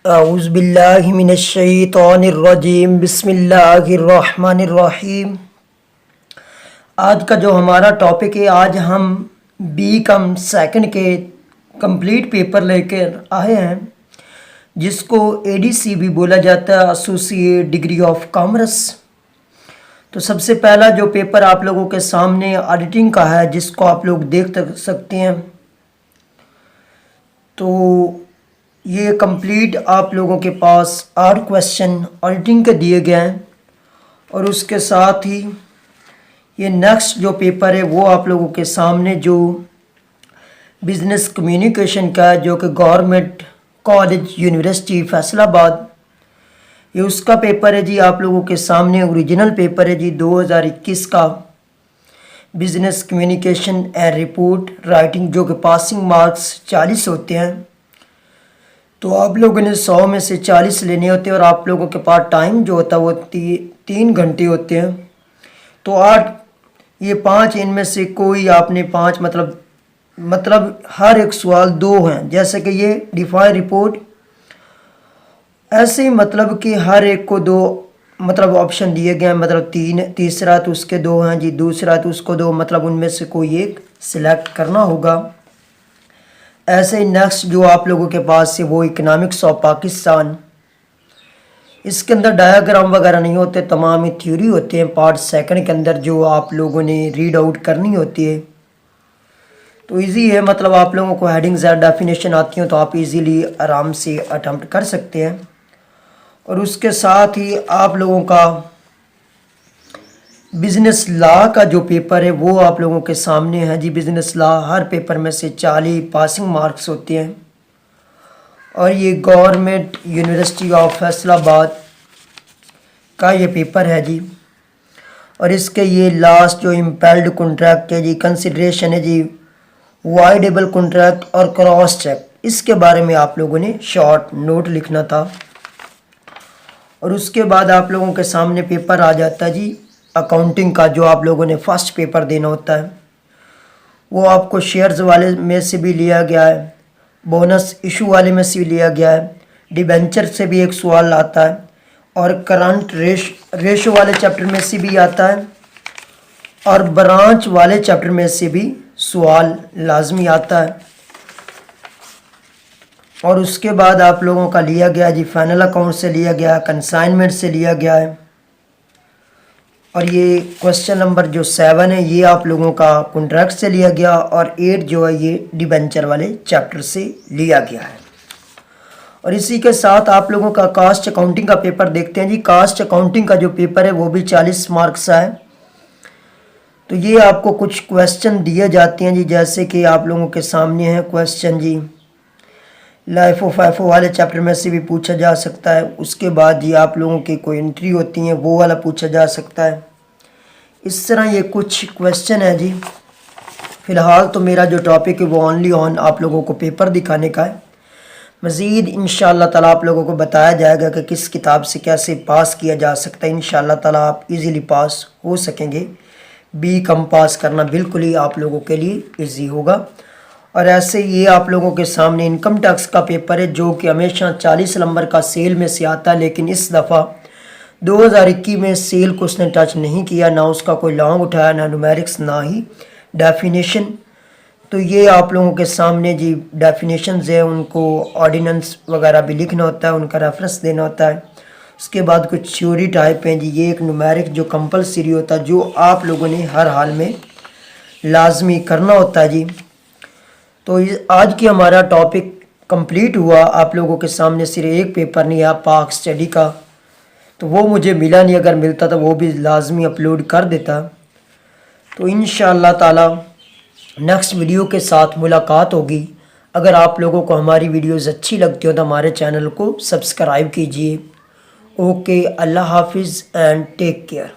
औज़ुबिल्लाहिमिनश्शैतानिर्रजीम बिस्मिल्लाहिर्रहमानिर्रहीम। आज का जो हमारा टॉपिक है, आज हम बीकॉम सेकंड के कंप्लीट पेपर लेकर आए हैं, जिसको एडीसी भी बोला जाता है, एसोसिएट डिग्री ऑफ कॉमर्स। तो सबसे पहला जो पेपर आप लोगों के सामने ऑडिटिंग का है, जिसको आप लोग देख सकते हैं। तो ये कंप्लीट आप लोगों के पास 8 क्वेश्चन ऑडिटिंग के दिए गए हैं, और उसके साथ ही ये नेक्स्ट जो पेपर है वो आप लोगों के सामने जो बिज़नेस कम्युनिकेशन का है, जो कि गवर्नमेंट कॉलेज यूनिवर्सिटी फैसलाबाद, ये उसका पेपर है जी। आप लोगों के सामने ओरिजिनल पेपर है जी 2021 का business communication and report writing, जो कि पासिंग मार्क्स 40 होते हैं। तो आप लोगों ने 100 में से 40 लेने होते हैं, और आप लोगों के पास टाइम जो होता है वो 3 घंटे होते हैं। तो 8 ये 5 इनमें से कोई आपने 5 मतलब हर एक सवाल 2 हैं, जैसे कि ये डिफाइन रिपोर्ट, ऐसे ही मतलब कि हर एक को 2 ऑप्शन दिए गए हैं, मतलब 3, तीसरा तो उसके 2 हैं जी, दूसरा तो उसको 2, मतलब उनमें से कोई एक सिलेक्ट करना होगा। ऐसे ही नेक्स्ट जो आप लोगों के पास है वो इकोनॉमिक्स ऑफ पाकिस्तान, इसके अंदर डायग्राम वगैरह नहीं होते, तमाम ही थ्योरी होते हैं पार्ट सेकंड के अंदर, जो आप लोगों ने रीड आउट करनी होती है। तो इजी है, मतलब आप लोगों को हेडिंग्स या डेफिनेशन आती हैं तो आप इजीली आराम से अटेम्प्ट कर सकते हैं। और उसके साथ ही आप लोगों का बिज़नेस लॉ का जो पेपर है वो आप लोगों के सामने है जी। बिज़नेस लॉ हर पेपर में से 40 पासिंग मार्क्स होते हैं, और ये गवर्नमेंट यूनिवर्सिटी ऑफ फैसलाबाद का ये पेपर है जी। और इसके ये लास्ट जो इम्पेल्ड कॉन्ट्रैक्ट है जी, कंसिडरेशन है जी, वाइडेबल कॉन्ट्रैक्ट और क्रॉस चेक, इसके बारे में आप लोगों ने शॉर्ट नोट लिखना था। और उसके बाद आप लोगों के सामने पेपर आ जाता है जी अकाउंटिंग का, जो आप लोगों ने फर्स्ट पेपर देना होता है। वो आपको शेयर्स वाले में से भी लिया गया है, बोनस इशू वाले में से भी लिया गया है, डिबेंचर से भी एक सवाल आता है, और करंट रेशो वाले चैप्टर में से भी आता है, और ब्रांच वाले चैप्टर में से भी सवाल लाजमी आता है। और उसके बाद आप लोगों का लिया गया जी फाइनल अकाउंट से लिया गया, कंसाइनमेंट से लिया गया है। और ये क्वेश्चन नंबर जो 7 है ये आप लोगों का कॉन्ट्रैक्ट से लिया गया, और 8 जो है ये डिबेंचर वाले चैप्टर से लिया गया है। और इसी के साथ आप लोगों का कास्ट अकाउंटिंग का पेपर देखते हैं जी। कास्ट अकाउंटिंग का जो पेपर है वो भी 40 मार्क्स का है। तो ये आपको कुछ क्वेश्चन दिए जाते हैं जी, जैसे कि आप लोगों के सामने है क्वेश्चन जी, लाइफ ऑफ एफओ वाले चैप्टर में से भी पूछा जा सकता है। उसके बाद ये आप लोगों की कोई एंट्री होती हैं वो वाला पूछा जा सकता है। इस तरह ये कुछ क्वेश्चन है जी। फ़िलहाल तो मेरा जो टॉपिक है वो ओनली ऑन आप लोगों को पेपर दिखाने का है। मज़ीद इंशाअल्लाह ताला आप लोगों को बताया जाएगा कि किस किताब से कैसे पास किया जा सकता है। इंशाअल्लाह ताला आप इजीली पास हो सकेंगे। बीकॉम पास करना बिल्कुल ही आप लोगों के लिए ईजी होगा। और ऐसे ये आप लोगों के सामने इनकम टैक्स का पेपर है, जो कि हमेशा 40 नंबर का सेल में से आता है, लेकिन इस दफ़ा 2021 में सेल को उसने टच नहीं किया, ना उसका कोई लॉन्ग उठाया, ना न्यूमेरिक्स, ना ही डेफिनेशन। तो ये आप लोगों के सामने जी डेफिनेशंस है, उनको ऑर्डिनेंस वगैरह भी लिखना होता है, उनका रेफरेंस देना होता है। उसके बाद कुछ थ्योरी टाइप हैं जी। ये एक न्यूमेरिक जो कंपलसरी होता है, जो आप लोगों ने हर हाल में लाजमी करना होता है जी। तो आज की हमारा टॉपिक कंप्लीट हुआ। आप लोगों के सामने सिर्फ एक पेपर नहीं है पाक स्टडी का, तो वो मुझे मिला नहीं, अगर मिलता तो वो भी लाजमी अपलोड कर देता। तो इंशाअल्लाह ताला नेक्स्ट वीडियो के साथ मुलाकात होगी। अगर आप लोगों को हमारी वीडियोस अच्छी लगती हो तो हमारे चैनल को सब्सक्राइब कीजिए। ओके, अल्लाह हाफिज़ एंड टेक केयर।